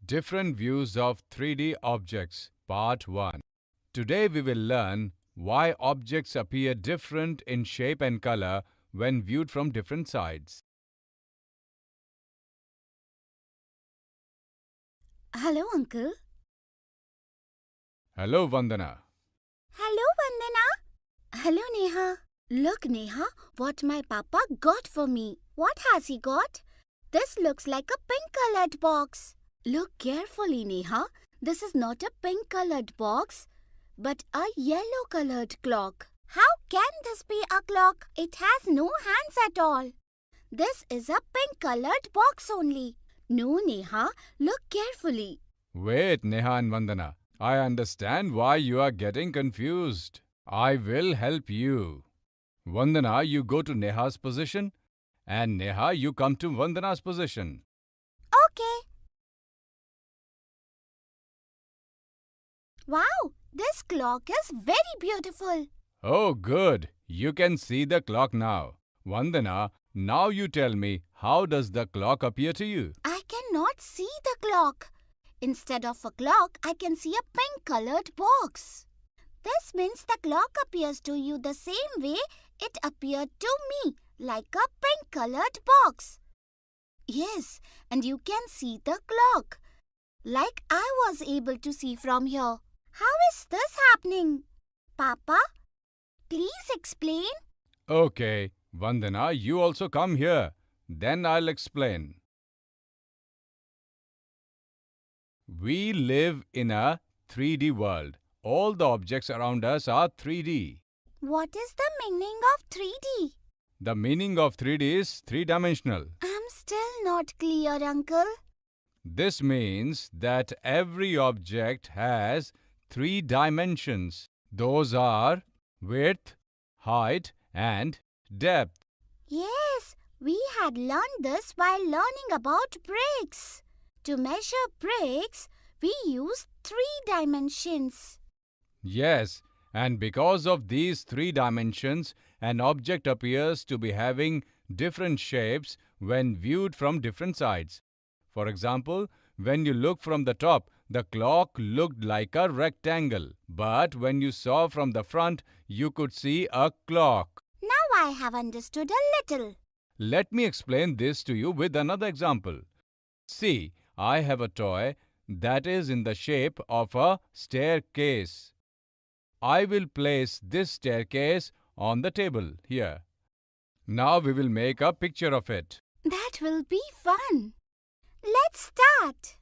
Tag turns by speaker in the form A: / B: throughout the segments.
A: Different Views of 3D Objects, Part 1. Today we will learn why objects appear different in shape and color when viewed from different sides.
B: Hello, Uncle.
A: Hello, Vandana.
B: Hello, Vandana. Hello, Neha. Look, Neha, what my papa got for me. What has he got? This looks like a pink-colored box. Look carefully, Neha. This is not a pink-colored box, but a yellow-colored clock. How can this be a clock? It has no hands at all. This is a pink-colored box only. No, Neha, look carefully.
A: Wait, Neha and Vandana. I understand why you are getting confused. I will help you. Vandana, you go to Neha's position, and Neha, you come to Vandana's position.
B: Okay. Wow, this clock is very beautiful.
A: Oh, good. You can see the clock now. Vandana, now you tell me, how does the clock appear to you?
B: I cannot see the clock. Instead of a clock, I can see a pink-colored box. This means the clock appears to you the same way it appeared to me, like a pink-colored box. Yes, and you can see the clock, like I was able to see from here. How is this happening? Papa, please explain.
A: Okay, Vandana, you also come here. Then I'll explain. We live in a 3D world. All the objects around us are 3D.
B: What is the meaning of 3D?
A: The meaning of 3D is three-dimensional.
B: I'm still not clear, Uncle.
A: This means that every object has 3 dimensions. Those are width, height, and depth.
B: Yes, we had learned this while learning about bricks. To measure bricks, we use 3 dimensions.
A: Yes, and because of these 3 dimensions, an object appears to be having different shapes when viewed from different sides. For example, when you look from the top, the clock looked like a rectangle. But when you saw from the front, you could see a clock.
B: Now I have understood a little.
A: Let me explain this to you with another example. See, I have a toy that is in the shape of a staircase. I will place this staircase on the table here. Now we will make a picture of it.
B: That will be fun. Let's start.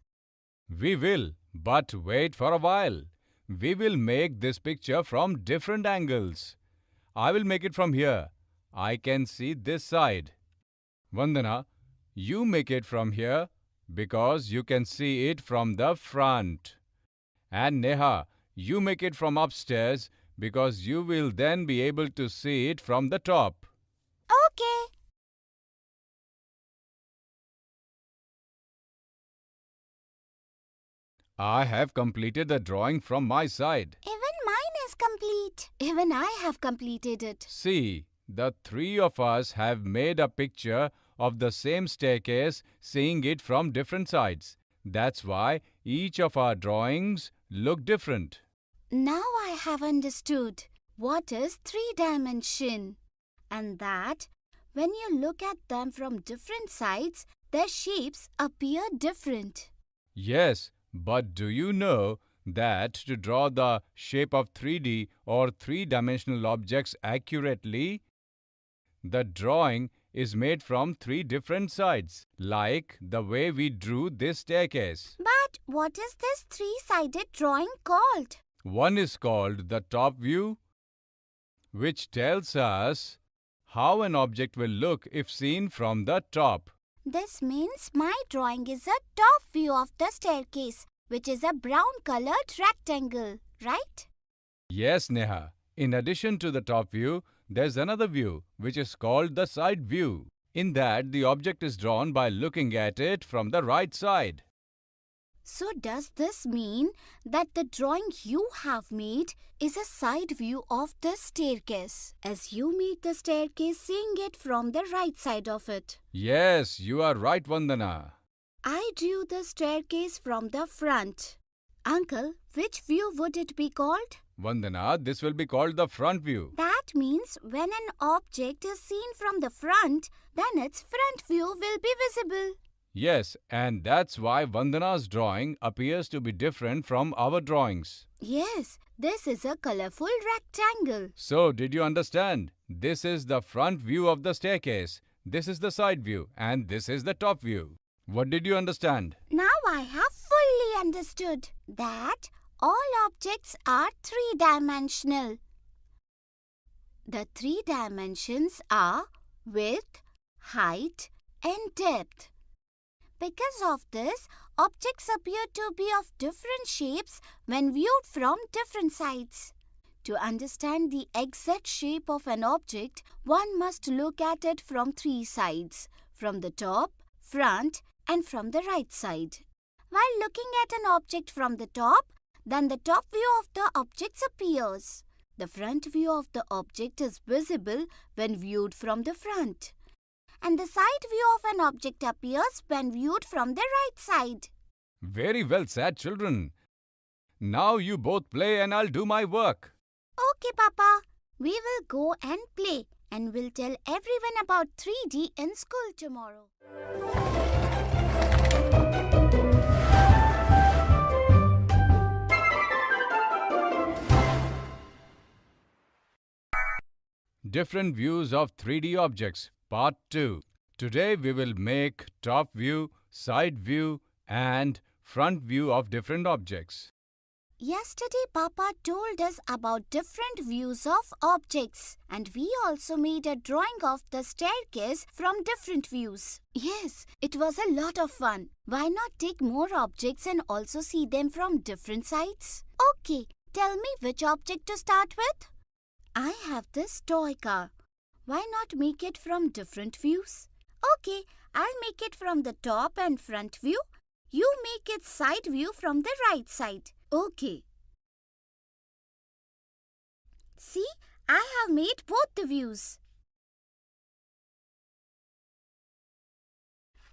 A: We will, but wait for a while. We will make this picture from different angles. I will make it from here. I can see this side. Vandana, you make it from here because you can see it from the front. And Neha, you make it from upstairs because you will then be able to see it from the top.
B: Okay.
A: I have completed the drawing from my side.
B: Even mine is complete. Even I have completed it.
A: See, the 3 of us have made a picture of the same staircase, seeing it from different sides. That's why each of our drawings look different.
B: Now I have understood what is 3-dimension, and that when you look at them from different sides, their shapes appear different.
A: Yes, but do you know that to draw the shape of 3D or 3-dimensional objects accurately, the drawing is made from 3 different sides, like the way we drew this staircase.
B: But what is this 3-sided drawing called?
A: One is called the top view, which tells us how an object will look if seen from the top.
B: This means my drawing is a top view of the staircase, which is a brown-colored rectangle, right?
A: Yes, Neha. In addition to the top view, there's another view, which is called the side view. In that, the object is drawn by looking at it from the right side.
B: So does this mean that the drawing you have made is a side view of the staircase, as you made the staircase seeing it from the right side of it?
A: Yes, you are right, Vandana.
B: I drew the staircase from the front. Uncle, which view would it be called?
A: Vandana, this will be called the front view.
B: That means when an object is seen from the front, then its front view will be visible.
A: Yes, and that's why Vandana's drawing appears to be different from our drawings.
B: Yes, this is a colorful rectangle.
A: So, did you understand? This is the front view of the staircase, this is the side view, and this is the top view. What did you understand?
B: Now I have fully understood that all objects are three-dimensional. The three dimensions are width, height, and depth. Because of this, objects appear to be of different shapes when viewed from different sides. To understand the exact shape of an object, one must look at it from three sides, from the top, front, and from the right side. While looking at an object from the top, then the top view of the object appears. The front view of the object is visible when viewed from the front, and the side view of an object appears when viewed from the right side.
A: Very well said, children. Now you both play and I'll do my work.
B: Okay, Papa. We will go and play, and we'll tell everyone about 3D in school tomorrow.
A: Different views of 3D objects, part 2. Today we will make top view, side view and front view of different objects.
B: Yesterday, Papa told us about different views of objects, and we also made a drawing of the staircase from different views. Yes, it was a lot of fun. Why not take more objects and also see them from different sides? Okay, tell me which object to start with. I have this toy car. Why not make it from different views? Okay, I'll make it from the top and front view. You make its side view from the right side. Okay. See, I have made both the views.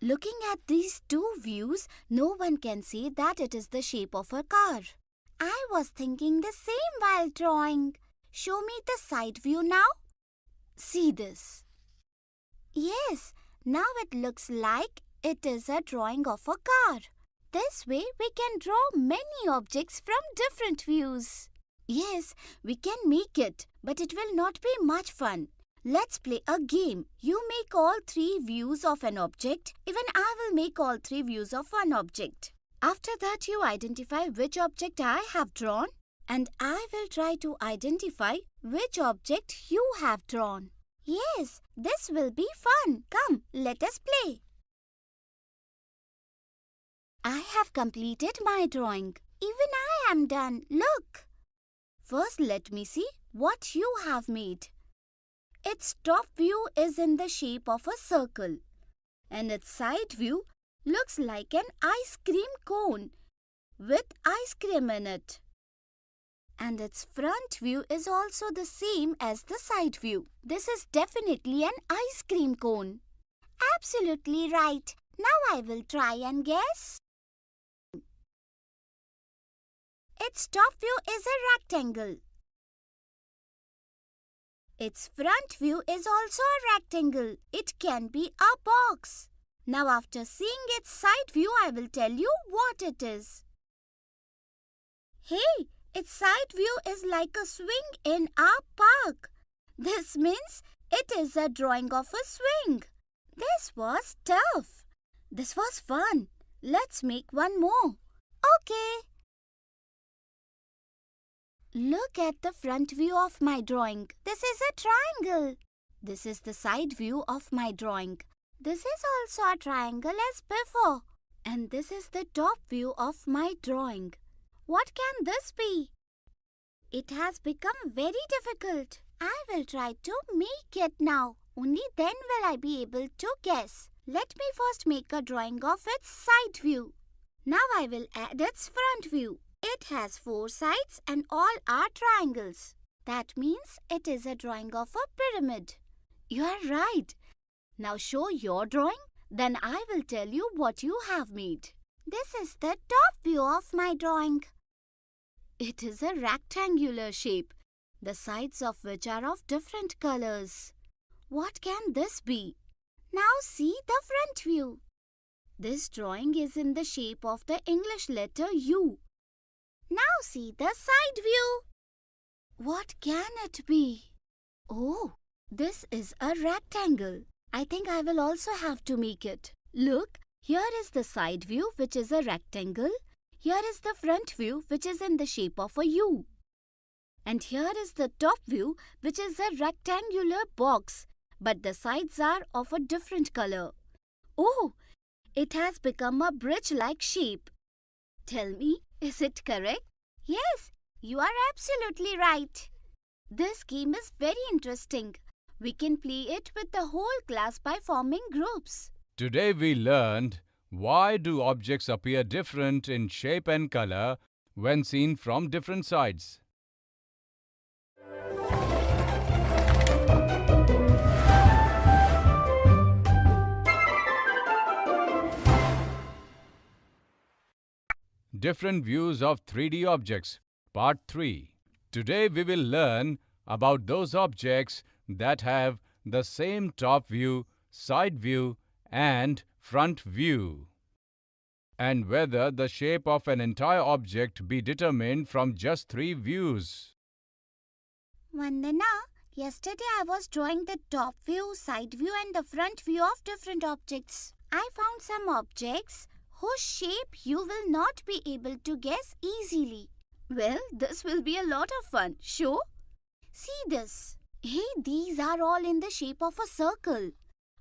B: Looking at these two views, no one can say that it is the shape of a car. I was thinking the same while drawing. Show me the side view now. See this. Yes, now it looks like it is a drawing of a car. This way we can draw many objects from different views. Yes, we can make it, but it will not be much fun. Let's play a game. You make all three views of an object. Even I will make all three views of one object. After that, you identify which object I have drawn, and I will try to identify which object you have drawn. Yes, this will be fun. Come, let us play. I have completed my drawing. Even I am done. Look. First, let me see what you have made. Its top view is in the shape of a circle, and its side view looks like an ice cream cone with ice cream in it. And its front view is also the same as the side view. This is definitely an ice cream cone. Absolutely right. Now I will try and guess. Its top view is a rectangle. Its front view is also a rectangle. It can be a box. Now after seeing its side view, I will tell you what it is. Hey! Its side view is like a swing in a park. This means it is a drawing of a swing. This was tough. This was fun. Let's make one more. Okay. Look at the front view of my drawing. This is a triangle. This is the side view of my drawing. This is also a triangle as before. And this is the top view of my drawing. What can this be? It has become very difficult. I will try to make it now. Only then will I be able to guess. Let me first make a drawing of its side view. Now I will add its front view. It has 4 sides and all are triangles. That means it is a drawing of a pyramid. You are right. Now show your drawing. Then I will tell you what you have made. This is the top view of my drawing. It is a rectangular shape, the sides of which are of different colors. What can this be? Now see the front view. This drawing is in the shape of the English letter U. Now see the side view. What can it be? Oh, this is a rectangle. I think I will also have to make it. Look, here is the side view, which is a rectangle. Here is the front view, which is in the shape of a U. And here is the top view, which is a rectangular box, but the sides are of a different color. Oh, it has become a bridge-like shape. Tell me, is it correct? Yes, you are absolutely right. This game is very interesting. We can play it with the whole class by forming groups.
A: Today we learned why do objects appear different in shape and color when seen from different sides. Different views of 3D objects, Part 3. Today we will learn about those objects that have the same top view, side view, and front view, and whether the shape of an entire object be determined from just 3 views.
B: Vandana, yesterday I was drawing the top view, side view and the front view of different objects. I found some objects whose shape you will not be able to guess easily. Well, this will be a lot of fun. Sure? See this. Hey, these are all in the shape of a circle.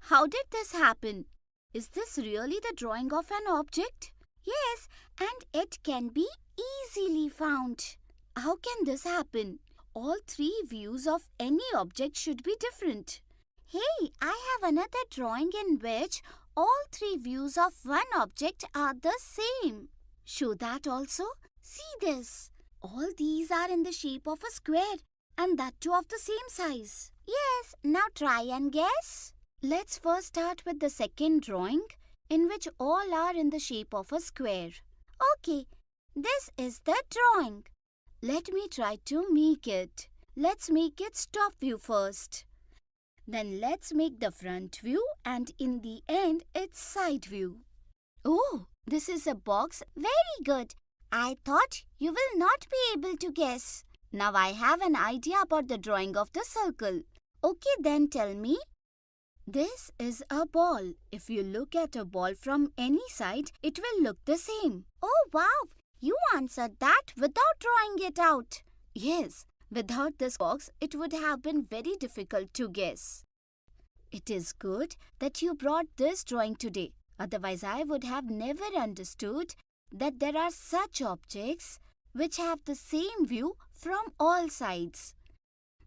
B: How did this happen? Is this really the drawing of an object? Yes, and it can be easily found. How can this happen? All 3 views of any object should be different. Hey, I have another drawing in which all 3 views of one object are the same. Show that also. See this. All these are in the shape of a square, and that too of the same size. Yes, now try and guess. Let's first start with the second drawing, in which all are in the shape of a square. Okay, this is the drawing. Let me try to make it. Let's make its top view first. Then let's make the front view and in the end its side view. Oh, this is a box. Very good. I thought you will not be able to guess. Now I have an idea about the drawing of the circle. Okay, then tell me. This is a ball. If you look at a ball from any side, it will look the same. Oh wow, you answered that without drawing it out. Yes, without this box, it would have been very difficult to guess. It is good that you brought this drawing today. Otherwise, I would have never understood that there are such objects which have the same view from all sides.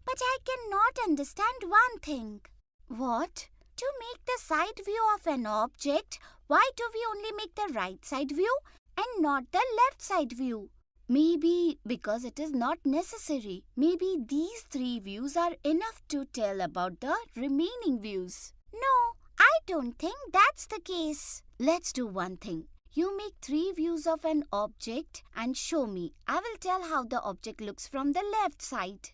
B: But I cannot understand one thing. What? To make the side view of an object, why do we only make the right side view and not the left side view? Maybe because it is not necessary. Maybe these 3 views are enough to tell about the remaining views. No, I don't think that's the case. Let's do one thing. You make 3 views of an object and show me. I will tell how the object looks from the left side.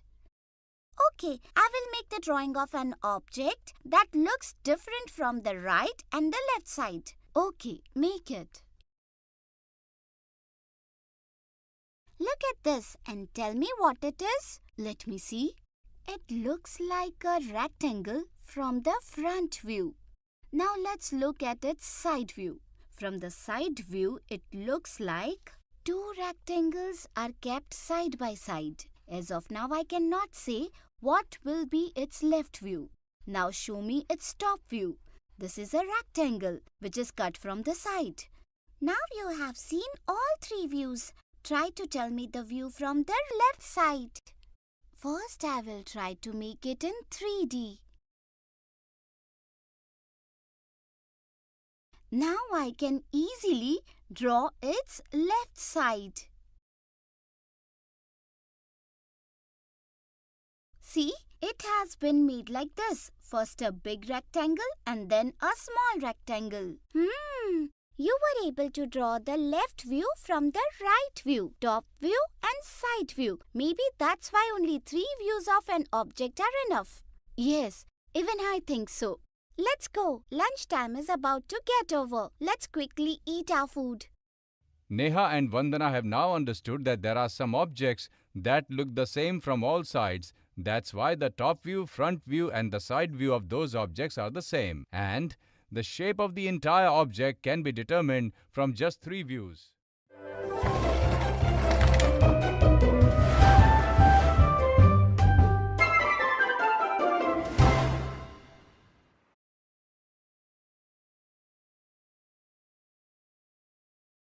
B: Okay, I will make the drawing of an object that looks different from the right and the left side. Okay, make it. Look at this and tell me what it is. Let me see. It looks like a rectangle from the front view. Now let's look at its side view. From the side view, it looks like 2 rectangles are kept side by side. As of now, I cannot say what will be its left view. Now show me its top view. This is a rectangle which is cut from the side. Now you have seen all 3 views. Try to tell me the view from the left side. First, I will try to make it in 3D. Now I can easily draw its left side. See, it has been made like this. First a big rectangle and then a small rectangle. You were able to draw the left view from the right view, top view and side view. Maybe that's why only 3 views of an object are enough. Yes, even I think so. Let's go. Lunchtime is about to get over. Let's quickly eat our food.
A: Neha and Vandana have now understood that there are some objects that look the same from all sides. That's why the top view, front view and the side view of those objects are the same. And the shape of the entire object can be determined from just 3 views.